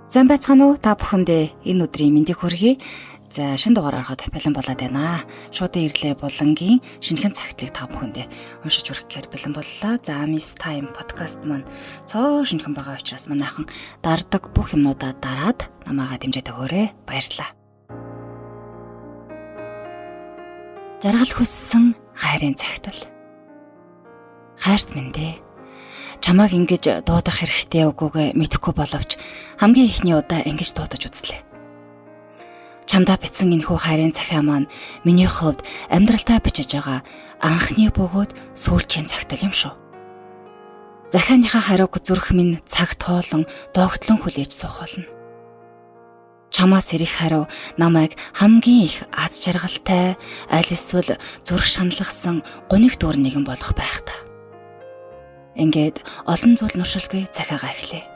Сайн байцгаана уу? Та бүхэндээ энэ өдрийн мэндийг хүргэе. За шинэ дугаар ороход бэлэн болоод байна. Шуудын ирлээ булангийн шинэхэн цагтлыг та бүхэндээ уншиж хүрэхээр бэлэн боллоо. За Miss Time podcast маань цоо шинэхэн байгаа учраас манайхан дардаг бүх юмнуудаа дараад намаагаа дэмжиж өгөөрэй. Баярлалаа. Жаргал хүссэн хайрын цагтл. Хайрт минь дээ. Чамааг ингэж дуудах хэрэгтэй үгүйгээ мэдэхгүй боловч хамгийн ихний удаа ингэж дуудаж үзлээ. Чамдаа бичсэн энэхүү хайрын захиа маань миний хувьд амьдралтаа бичиж байгаа анхны бөгөөд сүүлчийн цагтл юм шүү. Захианыхаа хариуг зүрх минь цаг тоолон доогтлон хүлээж суух болно. Чамаас ирэх хариу намайг хамгийн их аз жаргалтай, аль эсвэл зүрх шаналгасан гуниг дүүр нэгэн болох байх та. Ингээд олон зүйл нуршилгүй захиагаа эхлэе.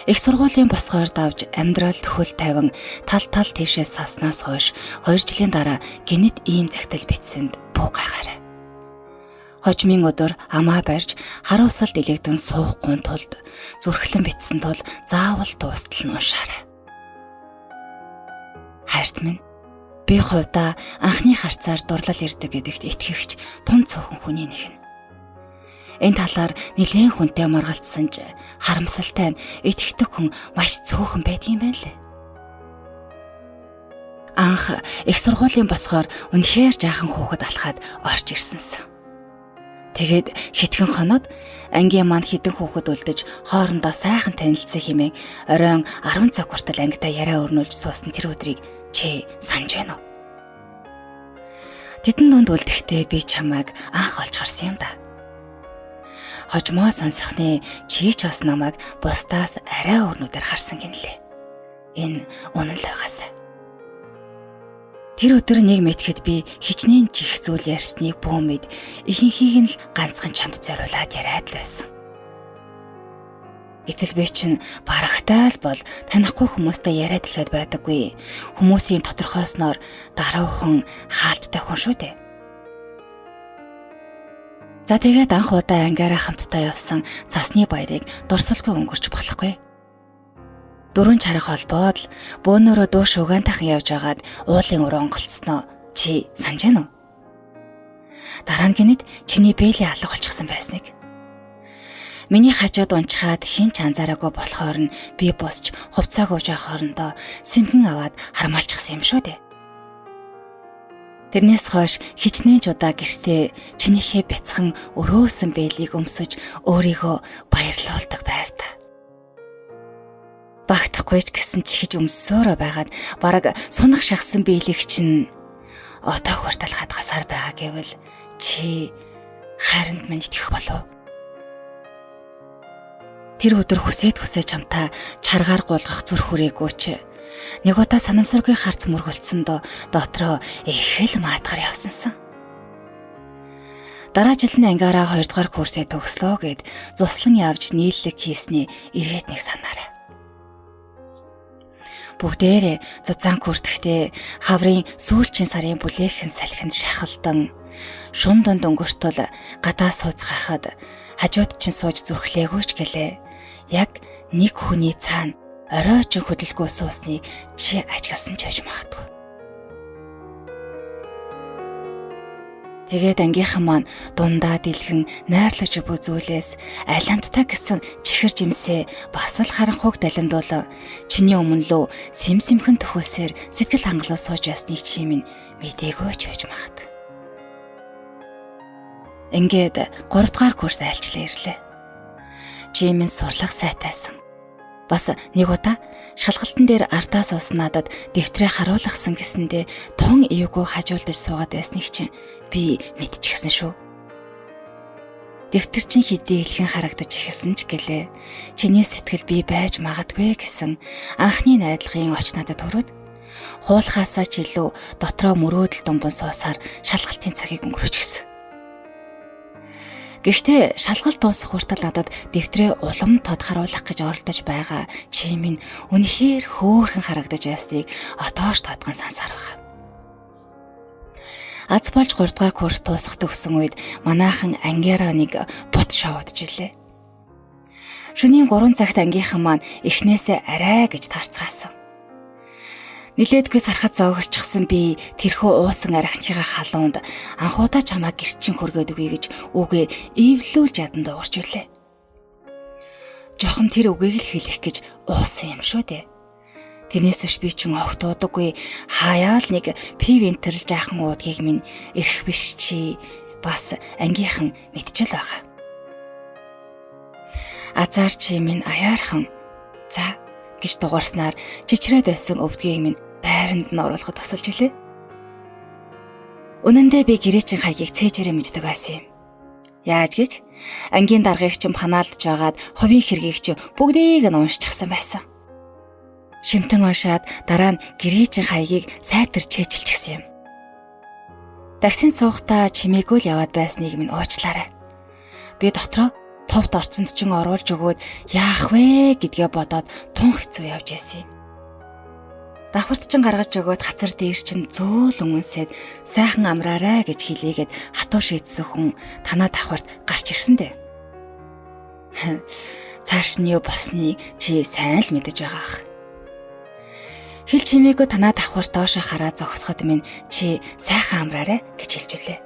Их сургуулийн босгоор давж амьдралд хөл тавин тал тийшээ саснаас хойш 2 жилийн дараа гинэт ийм цагтл бичсэнд бүү гайхаарай. Хожмын өдөр амаа барьж харуусалд илэгдэн суухгүй тулд зүрхлэн бичсэн тул заавал дуустал нь уншаарай. Хайрт минь, би хувьдаа анхны харцаар дурлал ирдэг гэдэгт итгэгч тун цөөхөн хүний нэг нь. Энэ талаар нэлийн хүнтэй маргалдсан ч харамсалтай нь итгэдэг хүн маш цөөхөн байдгийн байна лээ. Анх их сургуулийн босгоор үнэхээр жаахан хүүхэд алхаад орж ирсэнсэн. Тэгээд хитгэн хоноод ангийн маань хідэн хүүхэд үлдэж хоорондоо сайхан танилцсан хэмээн оройн 10 цаг хүртэл ангидаа яриа өрнүүлж суусан тэр өдрийг чи санаж байна уу? Тэдэн донд үлдэхдээ би чамайг анх олж харсан юм да. Хожмоо сонсохны чи ч бас намайг бусдаас арай өрнүүдээр харсан гинлээ. Энэ үнэн л байгаасай. Тэр өдөр нэг мэтгэд би хичнээн чих зүйл ярьсныг бүүмэд ихэнхийг нь л ганцхан чамд зориулаад яриад л байсан. Гэтэл би чинь барагтай л бол танихгүй хүмүүстэй яриад л байдаггүй. Хүмүүсийн тодорхойсноор даруухан хаалттай хүн шүү дээ. За тэгээд анх удаа ангиараа хамтдаа явсан цасны баярыг дурсалгүй өнгөрч болохгүй. 4 чарга холбоод л бөөнөрөө дууш угаантайхан явж агаад уулын уруу онголцсноо чи санаж байна уу? Дараа нь гинэд чиний бээлийн алга болчихсон байсныг. Миний хажууд унчхаад хин ч анзаараагүй болохоор нь би босч хувцааг ууж авах хоорондоо сэмхэн аваад хармаалчихсан юм шүү дээ. Тэрнээс хойш хичнээн ч удаа гэртээ чинийхээ бяцхан өрөөсөн бэлийг өмсөж өөрийгөө баярлуулдаг байв та. Багтахгүй ч гэсэн чихэж өмссөөрөө байгаад бараг сунах шахсан бэлийг чинь одоо хүртэл хадгасаар байгаа гэвэл чи хайранд минь итгэх болов. Тэр өдөр хүсээд чамтай чаргаар гуулгах зүрх хүрээгүй ч нэг удаа санамсаргүй харц мөргөлцөндөө дотроо их л маатгаар явсансан. Дараа жил нь ангиараа 2 дугаар курсээ төгслөө гэд зуслан явж нийллэг хийсний эргээд нэг санаарай. Бүгдээрээ цуцаан хүртэхдээ хаврын сүүлчийн сарын бүлээхэн салхинд шахалдан шун дунд өнгөртөл гадаа сууцгаахад хажууд чинь сууж зүрхлээгүйч гэлээ. Яг нэг хүний цаана оройч хөдөлгөө суусныг чи ажигласан ч байж магадгүй. Тэгээд ангийнхан маань дундаа дэлгэн найрлаж үзүүлээс аль хамттай гэсэн чихэр жимсээ бас л харанхуйг далимдуулан чиний өмнө лөө сэмхэн төхөөсөр сэтгэл хангалуун сууж ясныг чи минь мэдээгүй ч байж магадгүй. Ингээд 3 дугаар курс айлчлаа ирлээ. Чи минь сурлах сайтайсан. Бас нэг удаа шалгалтын дээр артаа суусан надад дэвтрээ харуулгасан гэсэндээ тун эвгүй хажуулдаж суугаад байсныг чинь би мэдчихсэн шүү. Дэвтэр чинь хэдий илхэн харагдаж эхэлсэн ч гэлээ. Чиний сэтгэл би байж магадгүй гэсэн анхны найдлагын оч надад төрөөд хуулахаасаа ч илүү дотроо мөрөөдөл думбан суусаар шалгалтын цагийг өнгөрөөчихсөн. Гэхдээ шалгалт дуусах хүртэл надад дэвтрээ улам тод харуулах гэж оролдож байгаа чи минь үнэхээр хөөрхөн харагдаж байсныг отоош тодгон сансаар байгаа. Аз болж 3 дугаар курс дуусах төгсөн үед манайхан ангиараа нэг бот шоудж илээ. Шөнийн 3 цагт ангийнхан маань эхнээсээ арай гэж таарцгаасан. Нилээдгүй сархад зоогөлчихсөн би тэрхүү уусан архиныхаа халуунд анхудаа чамаа гэрчин хөргөөд өгье гэж үгээ эвлүүлж ядан дуугарч үлээ. Жохом тэр үгийг л хэлэх гэж уусан юм шүү дээ. Тэрнээс биш би ч огт уудаггүй хаяа л нэг пив энтерл жаахан уудгийг минь эрх биш чи бас ангийнхан мэдчихэл байгаа. Азар чи минь аяархан за гэж дугаарснаар чичрээд байсан өвдгийг минь байранд нь оруулахад тусалж илээ. Үнэндээ би гэрээчин хаягийг цээжээрээ мэддэг байсан юм. Яаж гэж? Ангийн даргаыг чинь панаалдж байгаад хувийн хэргийг чинь бүгдийг нь уншчихсан байсан. Шимтэн уншаад дараа нь гэрээчин хаягийг сайтар чэйжилчихсэн юм. Таксинд суухдаа чимээгүй л яваад байсныг минь уучлаарай. Би дотроо товд орцонд чин оруулж өгөөд яах вэ гэдгээ бодоод тун хэцүү явж байсан юм. Давхарт чин гаргаж өгөөд хацар дээр чин зөөл өмнөсөд сайхан амраарай гэж хэлээгээд хатуу шийдсэн хүн танаа давхарт гарч ирсэн дээ. Цааш нь юу босныг чи сайн л мэдэж байгаа ах. Хэл чимээгүй танаа давхарт доошо хараа зогсоход минь чи сайхан амраарай гэж хэлж үлээ.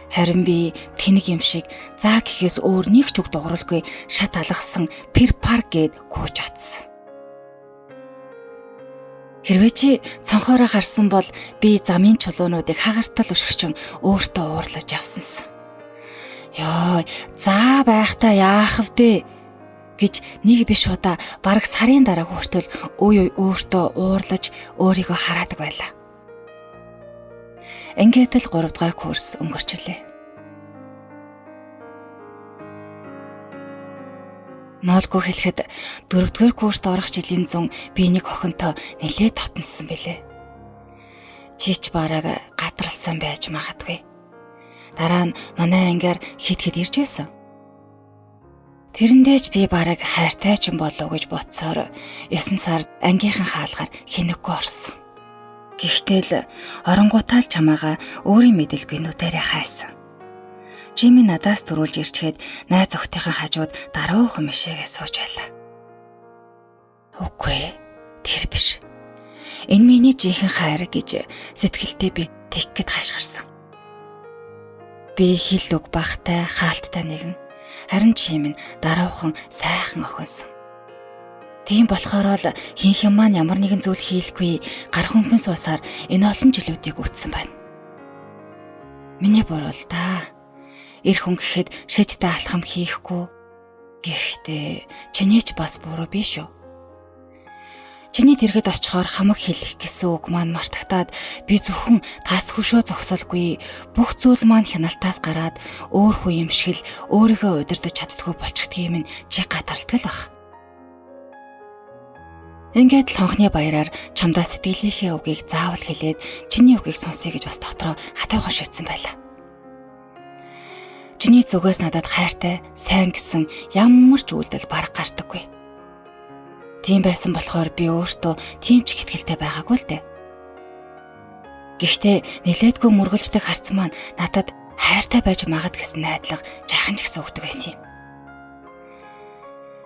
Харин би тэнэг юм шиг заа гэхээс өөр нэг ч үг дууралгүй шат алгасан пер пар гэд гүйж атсан. Хэрвээ чи цонхоороо харсан бол би замын чулуунуудыг хагартал өшгчөн өөртөө уурлаж явсансан. Йоо, заа байхдаа яах вдэ гэж нэг биш удаа бараг сарын дараа хүртэл үй өөртөө уурлаж өөрийгөө хараадаг байлаа. Ингээд л 3 дугаар курс өнгөрчлээ. Ноолгүй хэлэхэд 4 дугаар курст орох жилийн зун би нэг охинтой нэлээд татнассан бэлээ. Чич бараг гадралсан байж магадгүй. Дараа нь манай ангиар хит ирж байсан. Тэрэндээч би бараг хайртай ч юм болов гэж бодсоор 9 сард ангийнхан хаалгаар хинэггүй орсон. Гэхдээ л оронгуутаа л чамаага өөрийн мэдэлгүй нүдэрээ хайсан. Жими надаас төрүүлж ирчгээд найз охтынхаа хажууд даруухан мишээгээ сууж байлаа. Үгүй, тэр биш. Энэ миний жинхэнэ хайр гэж сэтгэлдээ би тэггэд хашгирсан. Би хил үг багтай, хаалттай нэгэн. Харин чи минь даруухан сайхан охинсон. Тийм болохоор л хинхэн маань ямар нэгэн зүйл хийлгүй гар хөнхөн суусаар энэ олон жилүүдийг үтсэн байна. Миний буруу л да. Эр хүн гэхэд шэжтэй алхам хийхгүй. Гэхдээ чиний ч бас буруу биш үү? Чиний дэргэд очихоор хамаг хэлэх гэсэн үг маань мартагтаад би зөвхөн тас хөшөө зогсолгүй бүх зүйл маань хяналтаас гараад өөр хүн юм шиг л өөрийгөө удирдах чаддгүй болчихдгийг минь чи гадарлтгал бах. Ингээд л хонхны баяраар чамдаа сэтгэлийнхээ үгийг заавал хэлээд чиний үгийг сонсъё гэж бас дотроо хатайхан шийдсэн байлаа. Чиний зүгээс надад хайртай, сайн гэсэн ямар ч үйлдэл бараг гардаггүй. Тийм байсан болохоор би өөртөө тийм ч ихтгэлтэй байгаагүй л дээ. Гэхдээ нэлээдгүй мөргөлжтэй харц маань надад хайртай байж магад гэсэн найдлага жаахан ч гэсэн өгдөг байсан юм.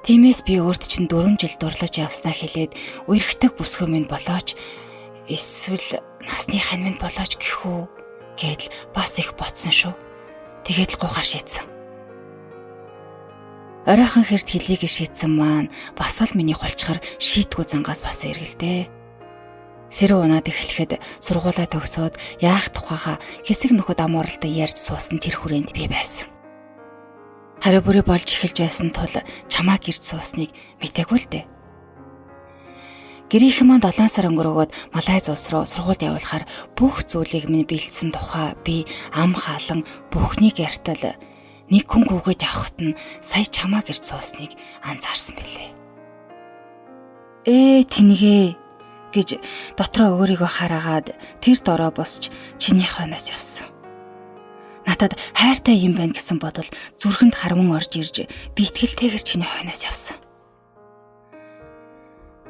Тиймээс би өөрт чинь 4 жил дурлаж явснаа хэлээд үерхдэг бүсгүй минь болооч эсвэл насны хань минь болооч гэхүү гэдэл бас их ботсон шүү. Тэгээд л гуйхаар шийдсэн. Оройхон хэрт хэлийг шийдсэн маань бас л миний хулчгаар шийтгүү зангаас басан эргэлдээ. Сэрүү унаад эхлэхэд сургуулаа төгсөөд яах тухайга хэсэг нөхөд амууралтай ярьж суусан тэр хүрээнд би байсан. Хараа бүрээ болж эхэлж байсан тул чамаа гэрд суусныг мтээгүй л дээ. Гэрийнхэн маань 7 сар өнгөрөөгөөд Малайз улс руу сургуульд явуулахаар бүх зүйлийг минь бэлдсэн тухай би ам хаалан бүхнийг ярьтал нэг хүн гүгээд явхад нь сая чамаа гэрд суусныг анзаарсан билээ. Тэнгээ гэж дотроо өөрийгөө хараагаад тэр дороо босч чиний хойноос явсан. Надад хайртай юм байна гэсэн бодол зүрхэнд харван орж ирж би итгэлтэйгэр чиний хойноос явсан.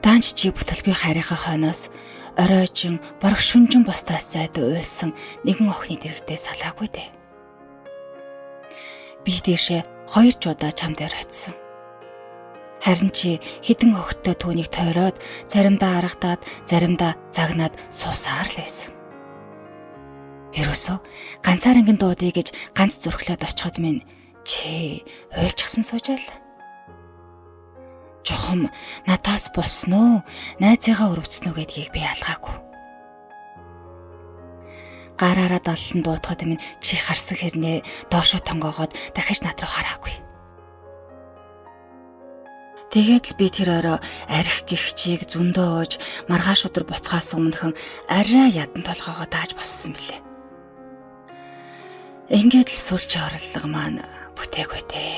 Данч чи бүтэлгүй хайрынхаа хойноос оройжин бараг шүнжин бостаас зайд уйлсан нэгэн охины дэрэгдээ салаагүй дээ. Би тийшээ 2 удаа чам дээр очисон. Харин чи хідэн хөхтөө түүнийг тойроод, заримдаа аргадаад, заримдаа загнаад суусаар л байсан. Ерөөсөө ганцаарангийн дуудъя гэж ганц зүрхлээд очиход минь чи уйлчихсан суужаал. Чухам надаас болсон уу, найзыгаа өрөвцсөн үү гэдгийг би ялгаагүй. Гараараа даллан дуутахад минь чи харсан хэрнээ доошоо тонгоогоод дахиж над руу хараагүй. Тэгээд л би тэр орой арх гихчийг зөндөө ууж маргааш өдөр буцахаас өмнөхөн арай ядан толгоогоо дааж боссон билээ. Ингээд л сүлж орлого маань бүтээгүй дээ.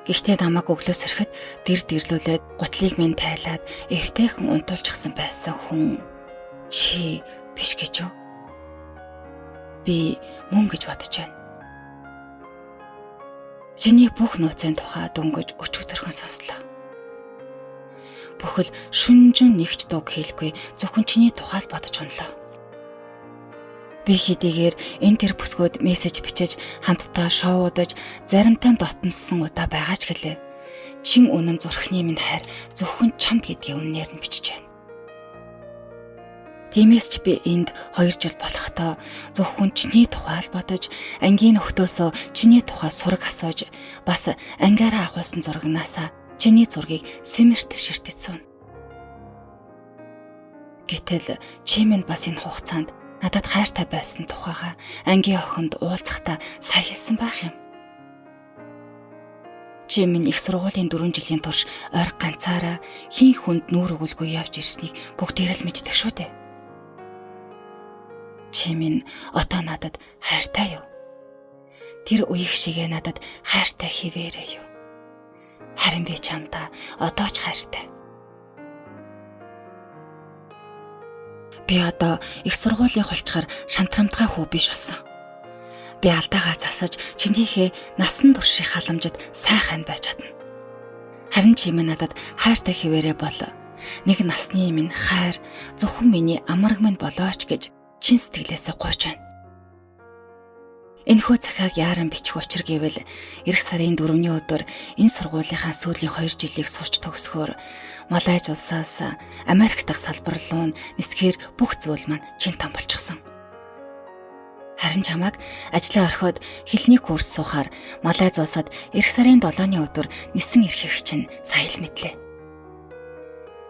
Гэхдээ намайг өглөөс ирэхэд дэрлүүлээд гутлыг минь тайлаад эвтэйхэн унтуулчихсан байсан хүн чи биш гэж юу? Би мөн гэж бодож байна. Чиний бүх нууцын тухай дөнгөж өчигдөрхөн сонслоо. Бүхэл шүнжин нэгч дууг хийлгүй зөвхөн чиний тухай л бодож хонлоо. Би хэдийгээр энэ төр бүсгүүд мессеж бичиж хамтдаа шоудаж заримтай дотноссон удаа байгаа ч гэлээ. Чин үнэн зүрхний минь хайр зөвхөн чамд гэдгийг үнээр нь бичиж байна. Тиймээс ч би энд 2 жил болохдоо зөвхөн чиний тухай л бодож, ангийн нөхдөөсөө чиний тухай сураг асууж, бас ангиараа авахсан зурагнаасаа чиний зургийг сэмэрт ширтэцсэн. Гэтэл чи минь бас энэ хугацаанд надад хайртай байсан тухайга ангийн охинд уулзахдаа сайн хэлсэн байх юм. Чи минь их сургуулийн 4 жилийн турш ойр ганцаараа хин хүнд нүүр өгүүлгүй явж ирснийг бүгдээр л мэддэг шүү дээ. Чи минь одоо надад хайртай юу? Тэр үеиг шигээ надад хайртай хിവэрэ юу? Харин би чамдаа одоо ч хайртай. Би одоо их сургуулийн хулчгаар шантрамтгай хүү биш болсон. Би алдаагаа засаж чинийхээ насан туршийн халамжид сайн хань байж чадна. Харин чи минь надад хайртай хിവэрэ бол нэг насны минь хайр зөвхөн миний амарг минь болооч гэж чин сэтгэлээсээ гуйж байна. Энэхүү цагааг яаран бичих учир гэвэл эх сарын 4-ний өдөр энэ сургуулийнхаа сүүлийн 2 жилийг сурч төгсөхөөр Малайз улсаас Америк дахь салбар руу нисгээр бүх зүйл маань чин там болчихсон. Харин чамайг ажлаа орхиод хэлний курс суухаар Малайз улсад эх сарын 7-ны өдөр нисэн ирэхийг чинь сая л мэдлээ.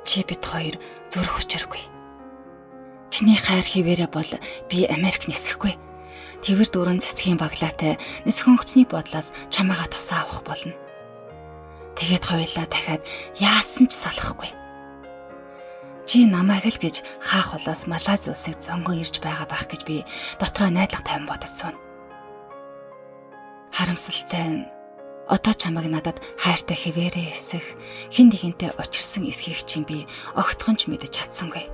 Чи бид хоёр зүрх учиргүй. Чиний хайр хിവэрэ бол би Америк нисэхгүй. Тэвэр дөрөн цэцгийн баглаатай нисэх онгоцны бодлоос чамайга тусаа авах болно. Тэгээд хоёулаа дахиад яасан ч салахгүй. Чи намайг л гэж хаах улаас Малайз улсыг зонгон ирж байгаа байх гэж би дотроо найдлага тавин бодсон. Харамсалтай нь одоо чамайг надад хайртай хിവэрэ эсэх хин нэгэнтэй учирсан эсхийг чинь би огтхон ч мэдэж чадсангүй.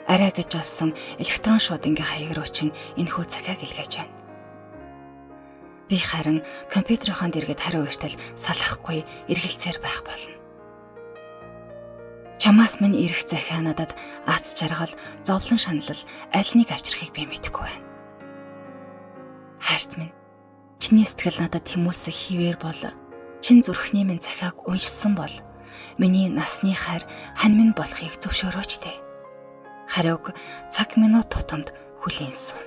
Арай гэж олсон электрон шуудангийн хаяг руу чин энэхүү цагааг илгээж байна. Би харин компьютерийн дэргэд хариу өртөл салахгүй эргэлзээр байх болно. Чамаас минь ирэх захиа надад аз жаргал, зовлон шаналл аль нэг авчрахыг би мэдэхгүй байна. Хайрт минь, чиний сэтгэл надад тэмүүлсэн хിവэр бол чин зүрхний минь захиаг уншсан бол миний насны хайр хань минь болохыг зөвшөөрөөч дээ. Хариуг цаг минут тутамд хүлээн суун.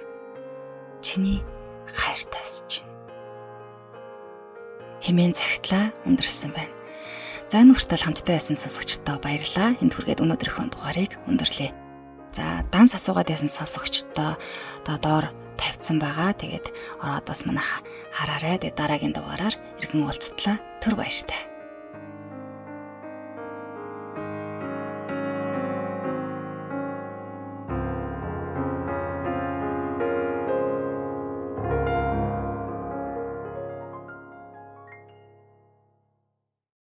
Чиний хайртайс чинь. Хэмээн цагтлаа өндөрлсөн байна. За энэ хүртэл хамтдаа байсан сонсогчдоо баярлалаа. Энд хүргээд өнөөдрийнхөө дугаарыг өндөрлөе. За данс асуугаад байсан сонсогчдоо одоо доор тавьсан байгаа. Тэгээд ороод бас манайха хараарай. Тэгээд дараагийн дугаараар иргэн уулзтлаа. Түр баяртай.